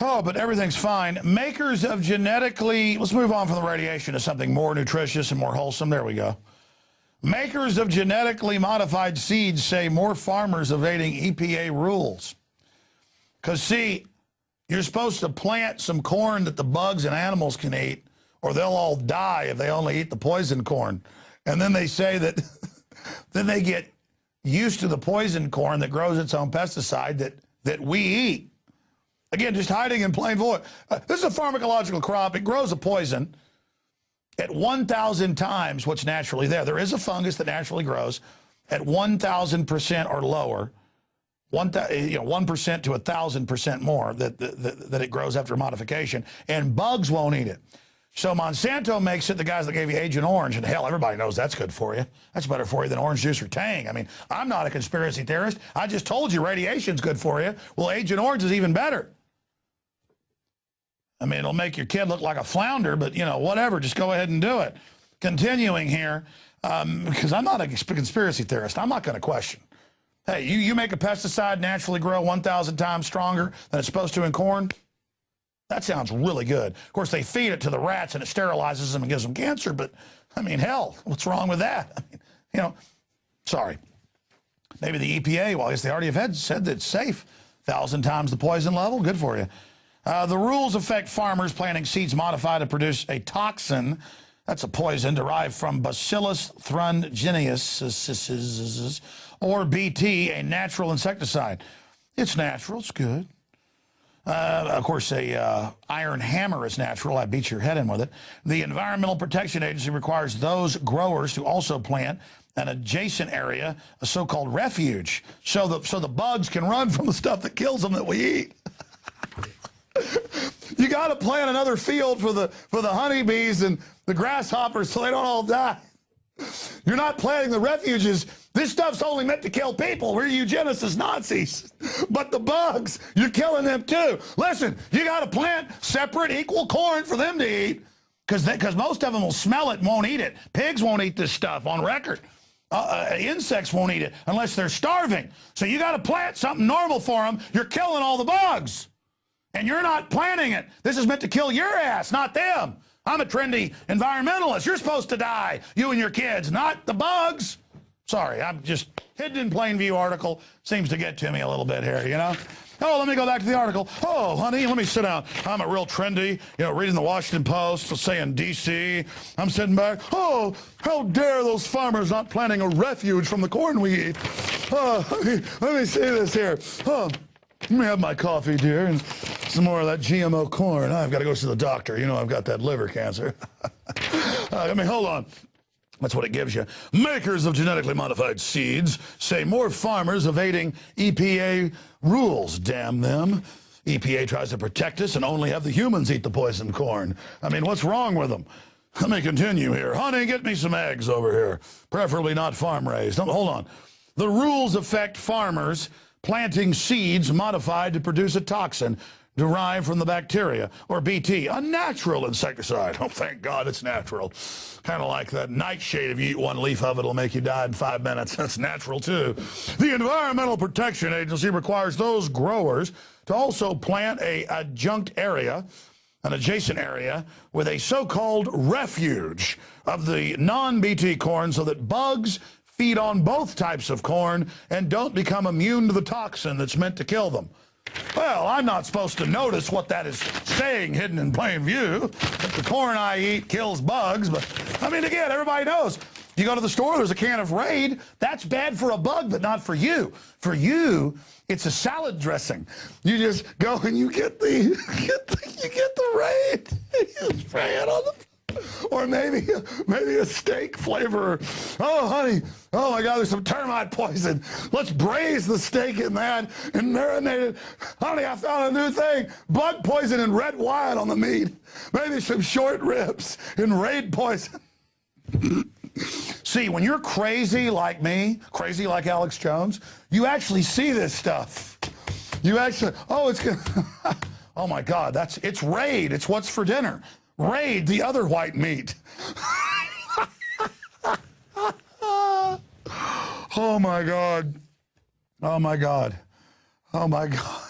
Oh, but everything's fine. Makers of genetically, let's move on from the radiation to something more nutritious and more wholesome. There we go. Makers of genetically modified seeds say more farmers evading EPA rules. Because, see, you're supposed to plant some corn that the bugs and animals can eat, or they'll all die if they only eat the poison corn. And then they say that then they get used to the poison corn that grows its own pesticide that we eat. Again, just hiding in plain view. This is a pharmacological crop. It grows a poison at 1,000 times what's naturally there. There is a fungus that naturally grows at 1,000% or lower, 1% to 1,000% more that it grows after modification, and bugs won't eat it. So Monsanto makes it the guys that gave you Agent Orange, and hell, everybody knows that's good for you. That's better for you than orange juice or Tang. I mean, I'm not a conspiracy theorist. I just told you radiation's good for you. Well, Agent Orange is even better. I mean, it'll make your kid look like a flounder, but, you know, whatever, just go ahead and do it. Continuing here, because I'm not a conspiracy theorist. I'm not going to question. Hey, you make a pesticide naturally grow 1,000 times stronger than it's supposed to in corn? That sounds really good. Of course, they feed it to the rats and it sterilizes them and gives them cancer, but, I mean, hell, what's wrong with that? I mean, you know, sorry. Maybe the EPA, well, I guess they already have said that it's safe. 1,000 times the poison level, good for you. The rules affect farmers planting seeds modified to produce a toxin. That's a poison derived from Bacillus thuringiensis, or BT, a natural insecticide. It's natural, it's good. Of course, a iron hammer is natural. I beat your head in with it. The Environmental Protection Agency requires those growers to also plant an adjacent area, a so-called refuge, so the bugs can run from the stuff that kills them that we eat. You got to plant another field for the honeybees and the grasshoppers so they don't all die. You're not planting the refuges. This stuff's only meant to kill people. We're eugenicist Nazis. But the bugs, you're killing them too. Listen, you got to plant separate equal corn for them to eat because most of them will smell it and won't eat it. Pigs won't eat this stuff on record. Insects won't eat it unless they're starving. So you got to plant something normal for them. You're killing all the bugs. And you're not planting it. This is meant to kill your ass, not them. I'm a trendy environmentalist. You're supposed to die, you and your kids, not the bugs. Sorry, I'm just hidden in plain view article. Seems to get to me a little bit here, you know? Oh, let me go back to the article. Oh, honey, let me sit down. I'm a real trendy, you know, reading the Washington Post, saying D.C. I'm sitting back. Oh, how dare those farmers not planting a refuge from the corn we eat. Oh, let me see this here. Oh. Let me have my coffee, dear, and some more of that GMO corn. I've got to go see the doctor. You know I've got that liver cancer. I mean, hold on. That's what it gives you. Makers of genetically modified seeds say more farmers evading EPA rules. Damn them. EPA tries to protect us and only have the humans eat the poison corn. I mean, what's wrong with them? Let me continue here. Honey, get me some eggs over here. Preferably not farm-raised. Hold on. The rules affect farmers planting seeds modified to produce a toxin derived from the bacteria, or BT, a natural insecticide. Oh, thank God it's natural. Kind of like that nightshade. If you eat one leaf of it, it'll make you die in 5 minutes. That's natural, too. The Environmental Protection Agency requires those growers to also plant an adjacent area with a so-called refuge of the non-BT corn so that bugs feed on both types of corn and don't become immune to the toxin that's meant to kill them. Well, I'm not supposed to notice what that is saying hidden in plain view, that the corn I eat kills bugs, but, I mean, again, everybody knows. You go to the store, there's a can of Raid. That's bad for a bug, but not for you. For you, it's a salad dressing. You just go and you get the Raid. You spray it on the... Or maybe a steak flavor. Oh, honey, oh my God, there's some termite poison. Let's braise the steak in that and marinate it. Honey, I found a new thing. Bug poison and red wine on the meat. Maybe some short ribs and Raid poison. See, when you're crazy like me, crazy like Alex Jones, you actually see this stuff. You actually, oh, it's good. Oh my God, it's Raid. It's what's for dinner. Raid the other white meat. Oh my God. Oh my God. Oh my God.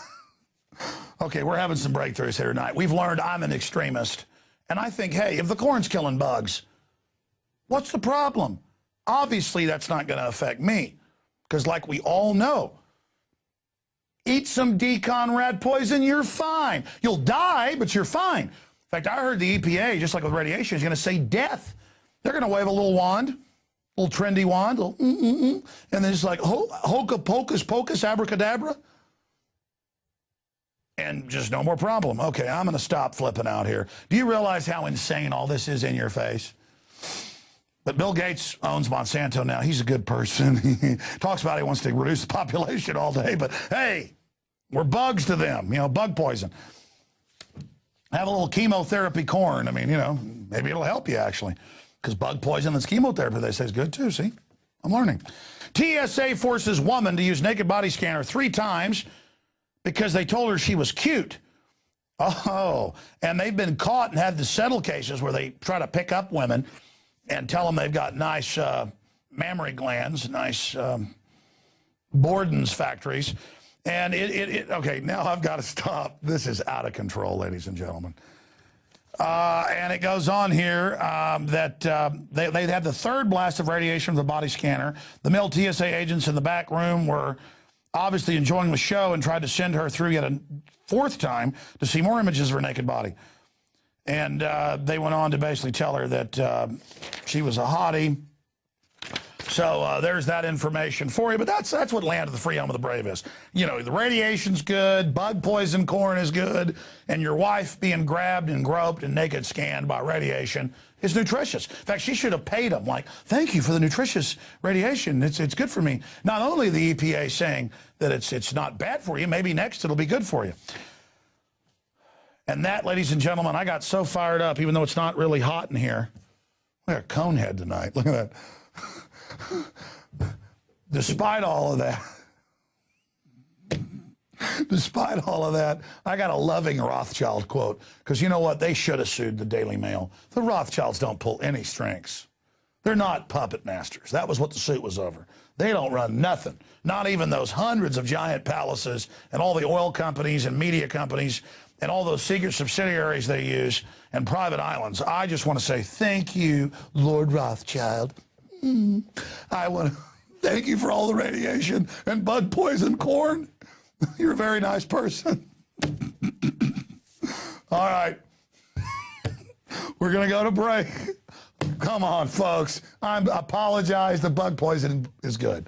Okay, we're having some breakthroughs here tonight. We've learned I'm an extremist. And I think, hey, if the corn's killing bugs, what's the problem? Obviously, that's not going to affect me. Because like we all know, eat some D-Conrad poison, you're fine. You'll die, but you're fine. In fact, I heard the EPA, just like with radiation, is going to say death. They're going to wave a little wand, a little trendy wand, a little and then it's like hocus pocus, abracadabra. And just no more problem. Okay, I'm going to stop flipping out here. Do you realize how insane all this is in your face? But Bill Gates owns Monsanto now. He's a good person. He talks about he wants to reduce the population all day, but hey, we're bugs to them, you know, bug poison. Have a little chemotherapy corn. I mean, you know, maybe it'll help you actually. Because bug poison that's chemotherapy, they say, is good too, see? I'm learning. TSA forces woman to use naked body scanner 3 times because they told her she was cute. Oh, and they've been caught and had the settle cases where they try to pick up women and tell them they've got nice mammary glands, nice Borden's factories. And okay, now I've got to stop. This is out of control, ladies and gentlemen. And it goes on here that they had the 3rd blast of radiation from the body scanner. The male TSA agents in the back room were obviously enjoying the show and tried to send her through yet a 4th time to see more images of her naked body. And they went on to basically tell her that she was a hottie. So there's that information for you. But that's what land of the free home of the brave is. You know, the radiation's good, bug poison corn is good, and your wife being grabbed and groped and naked scanned by radiation is nutritious. In fact, she should have paid them, like, thank you for the nutritious radiation. It's good for me. Not only the EPA saying that it's not bad for you, maybe next it'll be good for you. And that, ladies and gentlemen, I got so fired up, even though it's not really hot in here. We got a cone head tonight. Look at that. Despite all of that, I got a loving Rothschild quote. Because you know what? They should have sued the Daily Mail. The Rothschilds don't pull any strings. They're not puppet masters. That was what the suit was over. They don't run nothing. Not even those hundreds of giant palaces and all the oil companies and media companies and all those secret subsidiaries they use and private islands. I just want to say thank you, Lord Rothschild. I want to thank you for all the radiation and bug poison corn. You're a very nice person. All right. We're going to go to break. Come on, folks. I apologize. The bug poison is good.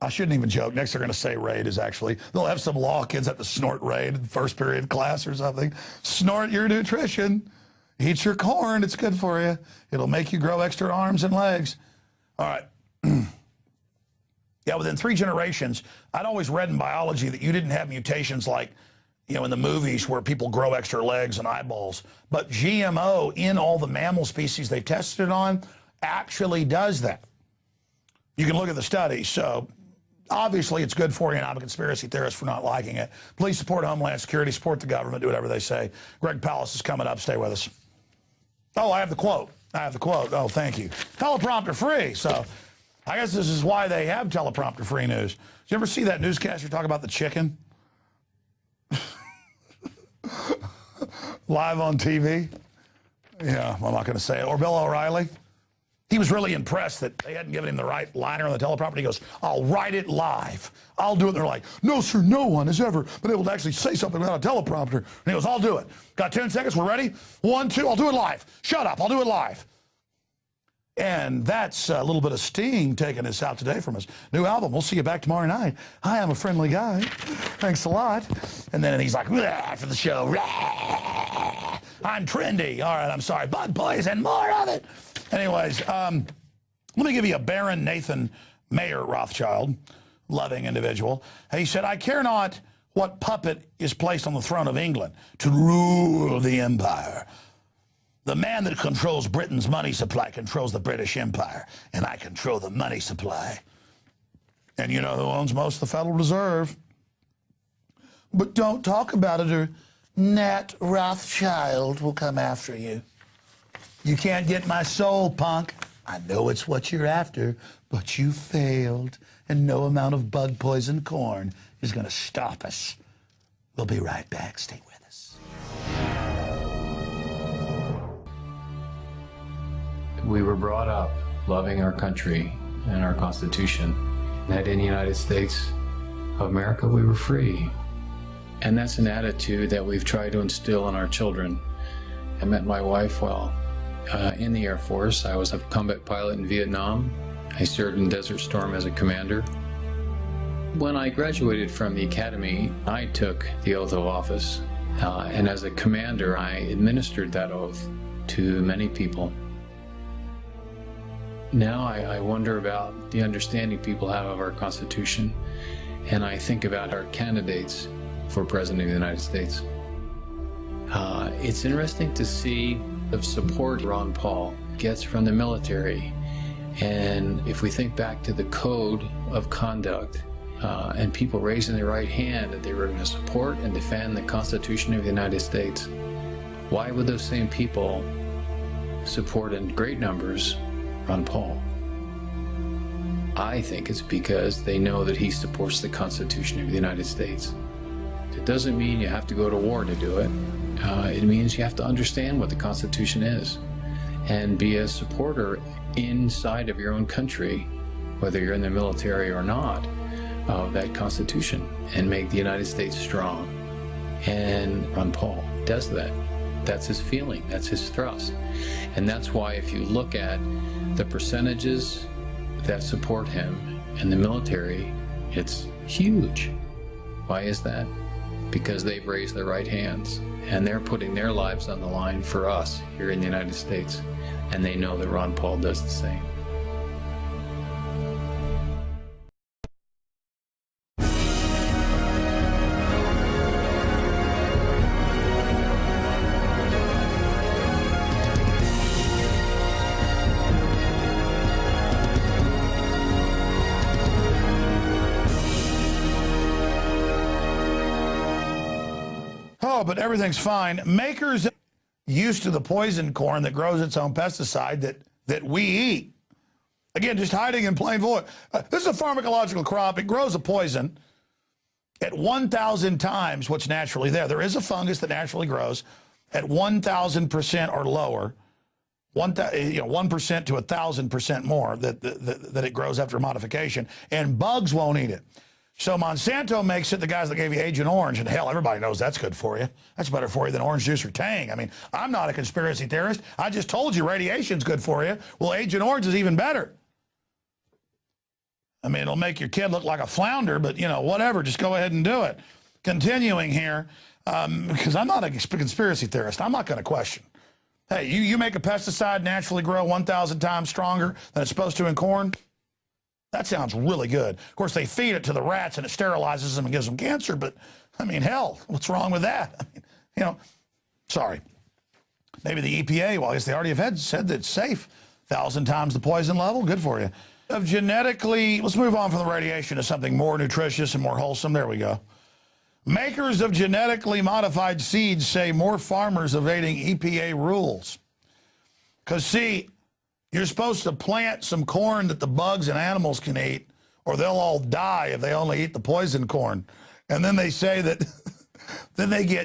I shouldn't even joke. Next, they're going to say raid is actually, they'll have some law kids have to snort raid in first period class or something. Snort your nutrition. Eat your corn. It's good for you. It'll make you grow extra arms and legs. All right. Yeah, within 3 generations, I'd always read in biology that you didn't have mutations like, you know, in the movies where people grow extra legs and eyeballs. But GMO in all the mammal species they tested it on actually does that. You can look at the studies. So obviously it's good for you, and I'm a conspiracy theorist for not liking it. Please support Homeland Security, support the government, do whatever they say. Greg Palast is coming up. Stay with us. Oh, I have the quote. Oh, thank you. Teleprompter free. So I guess this is why they have teleprompter free news. Did you ever see that newscaster talk about the chicken? Live on TV? Yeah, I'm not going to say it. Or Bill O'Reilly. He was really impressed that they hadn't given him the right liner on the teleprompter. He goes, I'll write it live. I'll do it. And they're like, no, sir, no one has ever been able to actually say something without a teleprompter. And he goes, I'll do it. Got 10 seconds. We're ready? 1, 2, I'll do it live. Shut up. I'll do it live. And that's a little bit of Sting taking us out today from his new album. We'll see you back tomorrow night. Hi, I'm a friendly guy. Thanks a lot. And then he's like, after the show, I'm trendy. All right, I'm sorry. Bug poison, more of it. Anyways, let me give you a Baron Nathan Mayer Rothschild, loving individual. He said, I care not what puppet is placed on the throne of England to rule the empire. The man that controls Britain's money supply controls the British Empire, and I control the money supply. And you know who owns most of the Federal Reserve? But don't talk about it, or Nat Rothschild will come after you. You can't get my soul, punk. I know it's what you're after, but you failed, and no amount of bug poison corn is going to stop us. We'll be right back. Stay with us. We were brought up loving our country and our Constitution. That in the United States of America, we were free. And that's an attitude that we've tried to instill in our children. I met my wife while in the Air Force. I was a combat pilot in Vietnam. I served in Desert Storm as a commander. When I graduated from the academy, I took the oath of office. And as a commander, I administered that oath to many people. Now I wonder about the understanding people have of our Constitution, and I think about our candidates for President of the United States. It's interesting to see the support Ron Paul gets from the military. And if we think back to the code of conduct and people raising their right hand that they were going to support and defend the Constitution of the United States, why would those same people support in great numbers Ron Paul? I think it's because they know that he supports the Constitution of the United States. It doesn't mean you have to go to war to do it. It means you have to understand what the Constitution is and be a supporter inside of your own country, whether you're in the military or not, of that Constitution, and make the United States strong. And Ron Paul does that. That's his feeling, that's his thrust. And that's why if you look at the percentages that support him in the military, it's huge. Why is that? Because they've raised their right hands and they're putting their lives on the line for us here in the United States. And they know that Ron Paul does the same. Oh, but everything's fine. Makers used to the poison corn that grows its own pesticide that we eat. Again, just hiding in plain view. This is a pharmacological crop. It grows a poison at 1,000 times what's naturally there. There is a fungus that naturally grows at 1,000% or lower, 1% to 1,000% more that it grows after modification, and bugs won't eat it. So Monsanto makes it, the guys that gave you Agent Orange, and hell, everybody knows that's good for you. That's better for you than orange juice or Tang. I mean, I'm not a conspiracy theorist. I just told you radiation's good for you. Well, Agent Orange is even better. I mean, it'll make your kid look like a flounder, but, you know, whatever, just go ahead and do it. Continuing here, because I'm not a conspiracy theorist. I'm not going to question. Hey, you make a pesticide naturally grow 1,000 times stronger than it's supposed to in corn? That sounds really good. Of course, they feed it to the rats and it sterilizes them and gives them cancer, but, I mean, hell, what's wrong with that? I mean, you know, sorry. Maybe the EPA, well, I guess they already have said that it's safe. 1,000 times the poison level, good for you. Of genetically, let's move on from the radiation to something more nutritious and more wholesome. There we go. Makers of genetically modified seeds say more farmers evading EPA rules. Because, see, you're supposed to plant some corn that the bugs and animals can eat, or they'll all die if they only eat the poison corn. And then they say that then they get